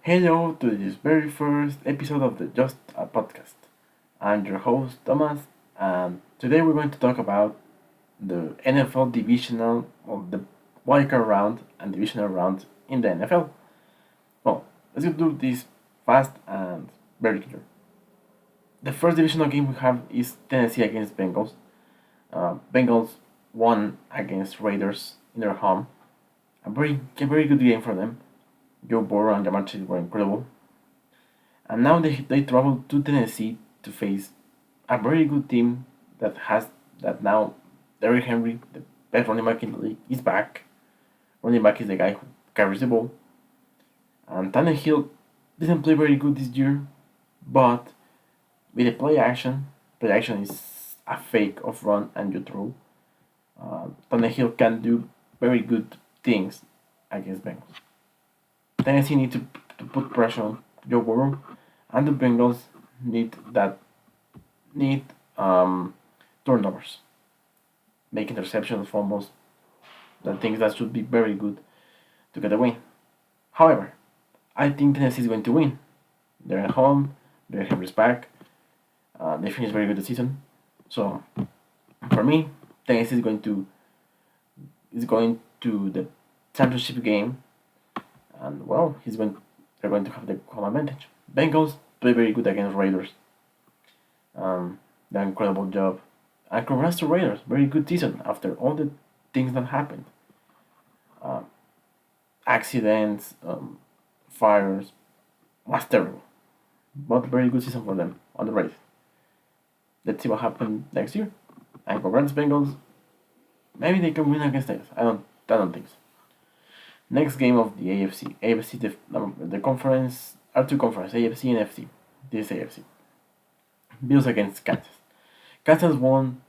Hello to this very first episode of the Just a Podcast. I'm your host Thomas, and today we're going to talk about the NFL divisional, the wildcard round and divisional round in the NFL. Well, let's do this fast and very clear. The first divisional game we have is Tennessee against Bengals. Bengals won against Raiders in their home. A very good game for them. Joe Burrow and Jamar Chase were incredible. And now they travel to Tennessee to face a very good team that now Derrick Henry, the best running back in the league, is back. Running back is the guy who carries the ball. And Tannehill didn't play very good this year, but with the play action is a fake of run and you throw. Tannehill can do very good things against Bengals. Tennessee need to put pressure on Joe Burrow, and the Bengals need turnovers, make interceptions, fumbles, the things that should be very good to get a win. However, I think Tennessee is going to win. They're at home. They're Henry's back. They finished very good the season. So for me, Tennessee is going to the championship game, and well, they're going to have the home advantage. Bengals play very good against Raiders. Done incredible job. And congrats to Raiders, very good season after all the things that happened. Uh, Accidents, fires, was terrible. But very good season for them on the race. Let's see what happens next year. And congrats Bengals. Maybe they can win against us. I don't think so. Next game of the AFC. AFC the conference are two conferences, AFC and FC. This AFC. Bills against Kansas. Kansas won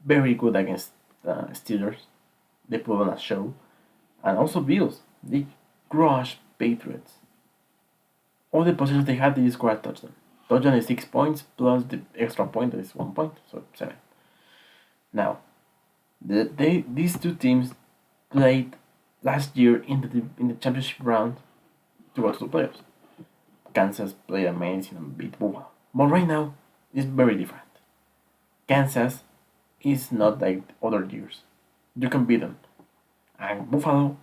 very good against Steelers. They put on a show. And also Bills. They crushed Patriots. All the positions they had, they scored a touchdown. Touchdown is 6 points plus the extra point that is 1 point, so 7. Now, these two teams played last year in the championship round to go to the playoffs. Kansas played amazing and beat Buffalo. But right now, it's very different. Kansas is not like other years. You can beat them. And Buffalo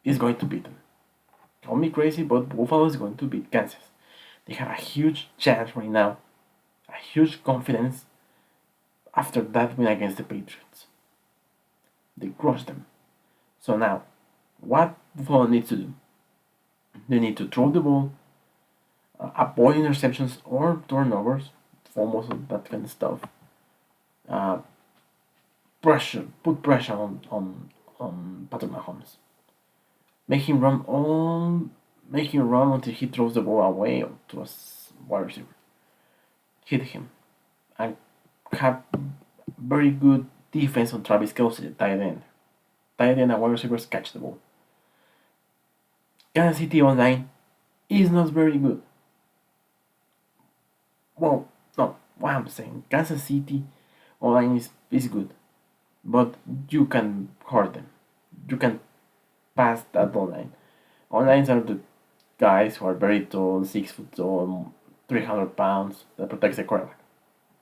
is going to beat them. Call me crazy, but Buffalo is going to beat Kansas. They have a huge chance right now, a huge confidence after that win against the Patriots. They crushed them. So now, what Buffalo needs to do? They need to throw the ball, avoid interceptions or turnovers, fumbles and that kind of stuff. Uh, put pressure on Patrick Mahomes. Make him run until he throws the ball away to a wide receiver. Hit him, and have very good defense on Travis Kelce, the tight end. Tight end and wide receivers catch the ball. Kansas City online is not very good. Well, no, what I'm saying, Kansas City online is good, but you can hurt them. You can pass that online. Onlines are the guys who are very tall, 6 foot tall, 300 pounds, that protects the quarterback.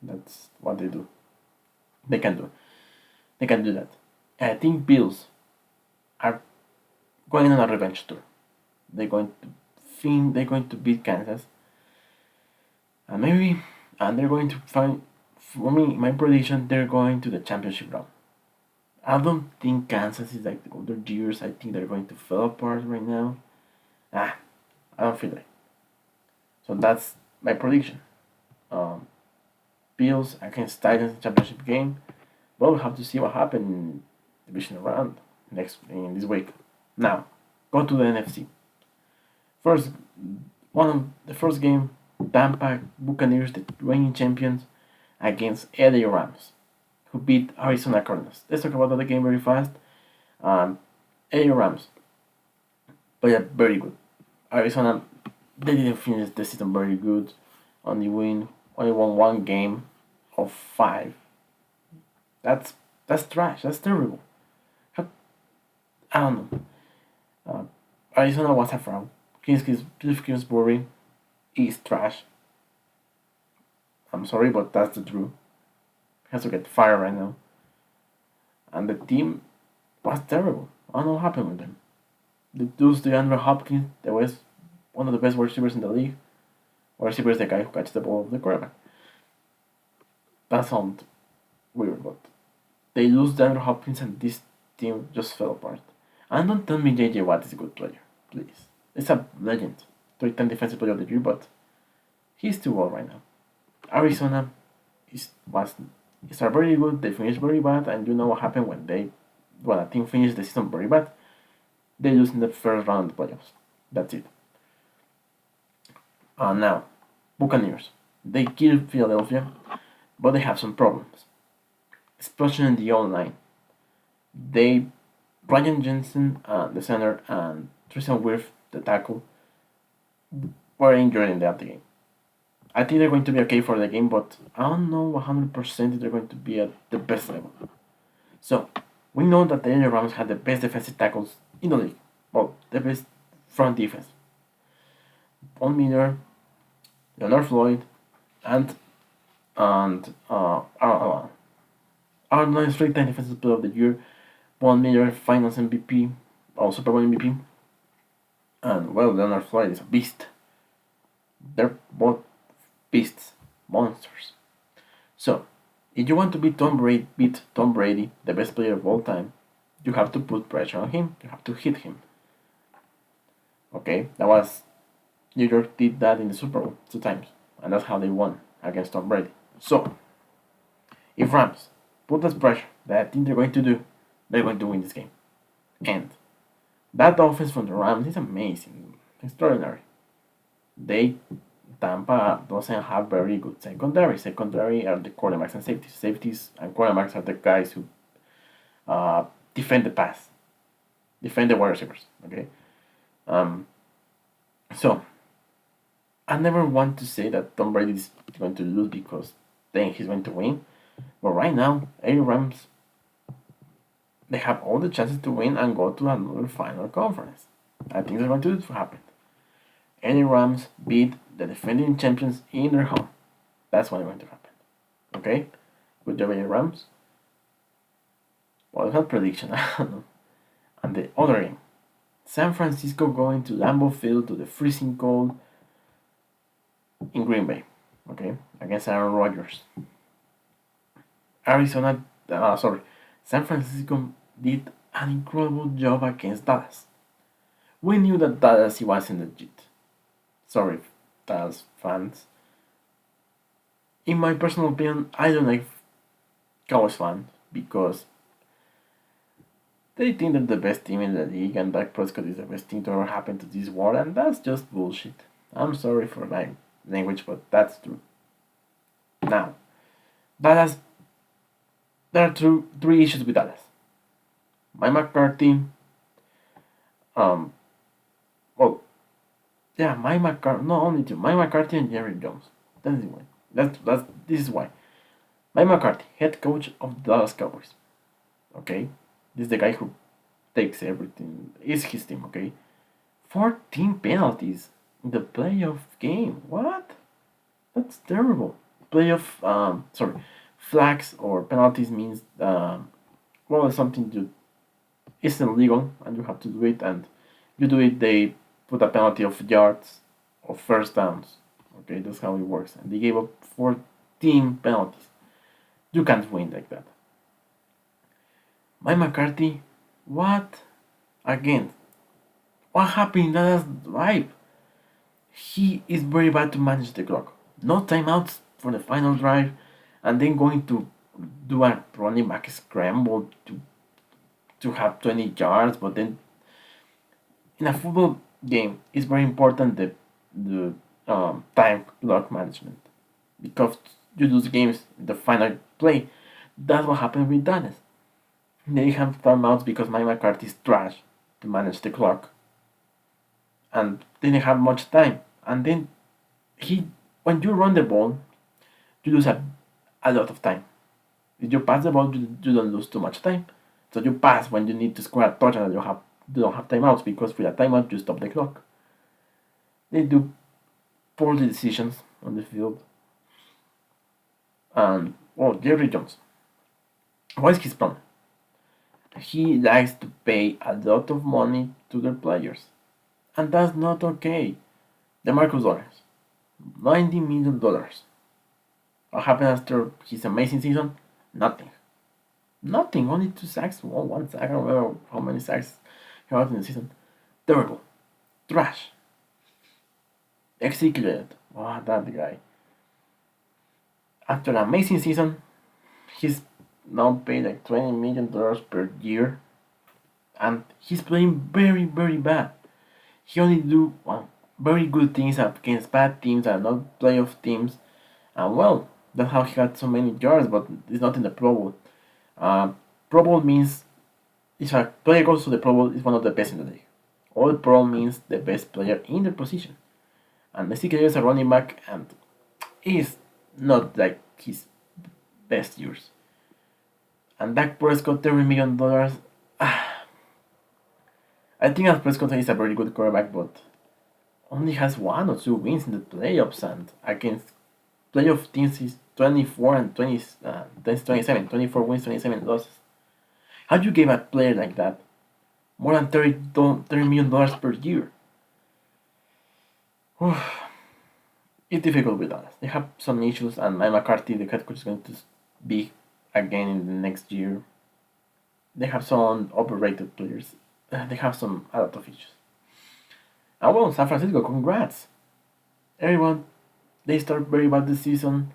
That's what they do. They can do. They can do that. And I think Bills are going on a revenge tour. They're going to beat Kansas. And they're going to find, for me, my prediction, they're going to the championship round. I don't think Kansas is like the other years. I think they're going to fall apart right now. I don't feel like. So that's my prediction. Um, Bills against Titans championship game. Well, we'll have to see what happens in divisional round in this week. Now, go to the NFC. First, one of the first game, Tampa Buccaneers, the reigning champions, against LA Rams, who beat Arizona Cardinals. Let's talk about the game very fast. LA Rams played very good. Arizona, they didn't finish the season very good. Only won one game of 5. That's trash. That's terrible. I don't know. Arizona was a fraud. Cliff Kingsbury is trash. I'm sorry, but that's the truth. He has to get fired right now. And the team was terrible. I don't know what happened with them. They lose to Andrew Hopkins, that was one of the best wide receivers in the league. Wide receiver is the guy who catches the ball of the quarterback. That sounds weird, but they lose Andrew Hopkins and this team just fell apart. And don't tell me JJ Watt is a good player, please. It's a legend. 3-10 defensive player of the year, but he's too old right now. Arizona is are very good. They finished very bad, and you know what happened when a team finished the season very bad. They lose in the first round of the playoffs. That's it. Now, Buccaneers. They killed Philadelphia, but they have some problems. Especially in the online. They Brian Jensen, the center, and Tristan Wirth, the tackle, were injured in that game. I think they're going to be okay for the game, but I don't know 100% if they're going to be at the best level. So, we know that the LA Rams had the best defensive tackles in the league. Well, the best front defense. Von Miller, Leonard Floyd, and Arnold is 3-time defensive player of the year. Von Miller, Finals MVP, or Super Bowl MVP. And well, Leonard Floyd is a beast. They're both beasts, monsters. So, if you want to beat Tom Brady, the best player of all time, you have to put pressure on him. You have to hit him. Okay, New York did that in the Super Bowl 2 times, and that's how they won against Tom Brady. So, if Rams put that pressure that I think they're going to do, they're going to win this game. And that offense from the Rams is amazing, extraordinary. Tampa doesn't have very good secondary. Secondary are the quarterbacks and safeties. Safeties and quarterbacks are the guys who defend the pass, defend the wide receivers. Okay, so I never want to say that Tom Brady is going to lose because then he's going to win. But right now, A Rams, they have all the chances to win and go to another final conference. I think they're going to happen. Any Rams beat the defending champions in their home. That's what's going to happen. Okay? Good job, any Rams. Well, it's not prediction. I don't know. And the other game. San Francisco going to Lambeau Field to the freezing cold in Green Bay. Okay? Against Aaron Rodgers. San Francisco did an incredible job against Dallas. We knew that Dallas was in the legit. Sorry, Dallas fans. In my personal opinion, I don't like Cowboys fans because they think they're the best team in the league and Dak Prescott is the best thing to ever happen to this world, and that's just bullshit. I'm sorry for my language, but that's true. Now, Dallas, there are three issues with Dallas. Mike McCarthy, Mike McCarthy, not only two, Mike McCarthy and Jerry Jones. This is why. Mike McCarthy, head coach of the Dallas Cowboys. Okay? This is the guy who takes everything. It's his team, okay? 14 penalties in the playoff game. What? That's terrible. Flags or penalties means, it's something to, it's illegal and you have to do it, and you do it, they put a penalty of yards or first downs. Okay, that's how it works. And they gave up 14 penalties. You can't win like that. Mike McCarthy, what? Again, what happened in that drive? He is very bad to manage the clock. No timeouts for the final drive, and then going to do a running back scramble to have 20 yards, but then in a football game, it's very important the time clock management because you lose games in the final play. That's what happened with Dallas. They have timeouts because Mike McCarthy is trash to manage the clock, and they didn't have much time. And then when you run the ball, you lose a lot of time. If you pass the ball, you don't lose too much time. So you pass when you need to score a touchdown and you don't have timeouts because with a timeout you stop the clock. They do poor decisions on the field. And well, Jerry Jones. What is his problem? He likes to pay a lot of money to their players, and that's not okay. DeMarcus Lawrence, $90 million. What happened after his amazing season? Nothing. Nothing. Only 2 sacks. Well, 1 sack. I don't remember how many sacks he had in the season. Terrible. Trash. Executed. Oh, that guy. After an amazing season, he's now paid like $20 million per year, and he's playing very, very bad. He only do very good things against bad teams and not playoff teams. And well, that's how he got so many yards, but it's not in the Pro Bowl. Pro Bowl means if a player goes to the Pro Bowl, is one of the best in the league. All Pro means the best player in their position. And Ezekiel is a running back, and he's not like his best years. And Dak Prescott, $30 million. I think Dak Prescott is a very good quarterback, but only has 1 or 2 wins in the playoffs, and against playoff teams is 24 and 20, that's 27, 24 wins, 27 losses. How do you give a player like that more than $30 million per year? It's difficult with us. They have some issues, and Mike McCarthy, the head coach, is going to be again in the next year. They have some overrated players. They have a lot of issues. And well, San Francisco, congrats. Everyone, they start very bad this season.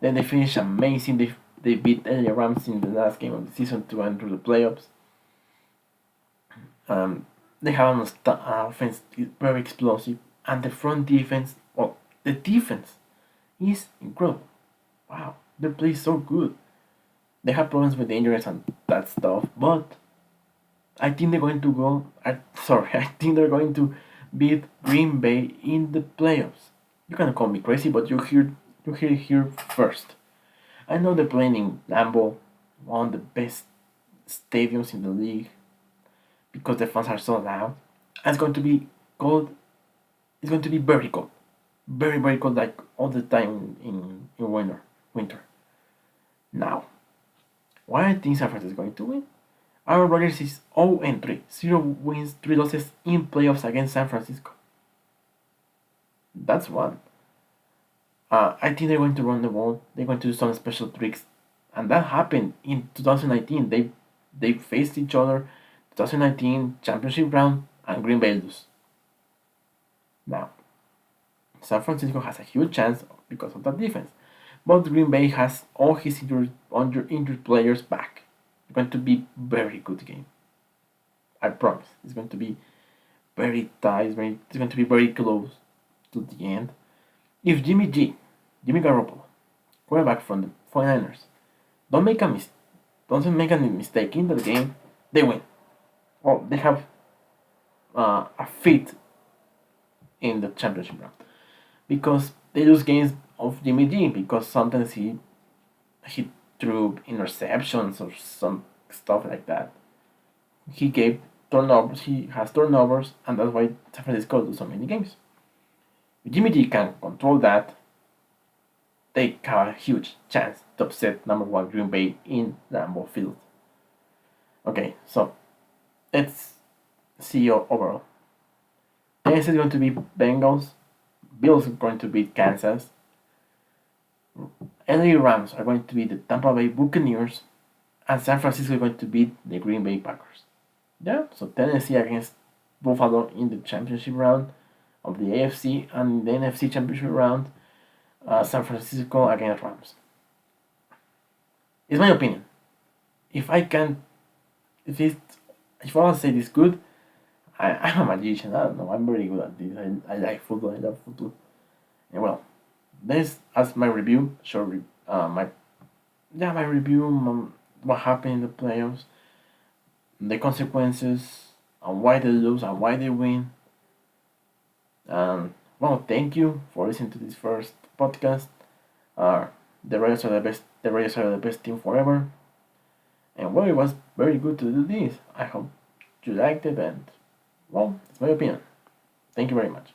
Then they finish amazing. They beat LA Rams in the last game of the season to enter the playoffs. They have an offense very explosive, and the front defense, well, the defense is incredible. Wow, they play so good. They have problems with injuries and that stuff, but I think they're going to go. I think they're going to beat Green Bay in the playoffs. You can call me crazy, but you hear it here first. I know they're playing in Lambeau, one of the best stadiums in the league, because the fans are so loud. And it's going to be cold. It's going to be very cold, very very cold, like all the time in winter. Now, why I think San Francisco is going to win? Aaron Rodgers is 0-3, 0 wins, 3 losses in playoffs against San Francisco. That's one. I think they're going to run the ball. They're going to do some special tricks, and that happened in 2019. They faced each other, 2019 championship round, and Green Bay lose. Now, San Francisco has a huge chance because of that defense, but Green Bay has all his injured players back. It's going to be very good game. I promise. It's going to be very tight. It's going to be very close to the end. If Jimmy Garoppolo, quarterback from the 49ers, doesn't make any mistake in the game, they win. Well, they have a fit in the championship round because they lose games of Jimmy G because sometimes he threw interceptions or some stuff like that. He gave turnovers. He has turnovers, and that's why San Francisco loses so many games. If Jimmy G can control that, they have a huge chance to upset number 1 Green Bay in Lambeau Field. Okay, so let's see overall. Next is going to be Bengals. Bills are going to beat Kansas. LA Rams are going to beat the Tampa Bay Buccaneers. And San Francisco is going to beat the Green Bay Packers. Yeah, so Tennessee against Buffalo in the championship round of the AFC, and the NFC championship round, San Francisco against Rams. It's my opinion. If I want to say this good, I'm a magician. I don't know. I'm very good at this. I like football. I love football. And well, this as my review. My review. What happened in the playoffs, the consequences, and why they lose and why they win. And well, thank you for listening to this first podcast. The Raiders are the best. The Raiders are the best team forever. And well, it was very good to do this. I hope you liked it, and well, it's my opinion. Thank you very much.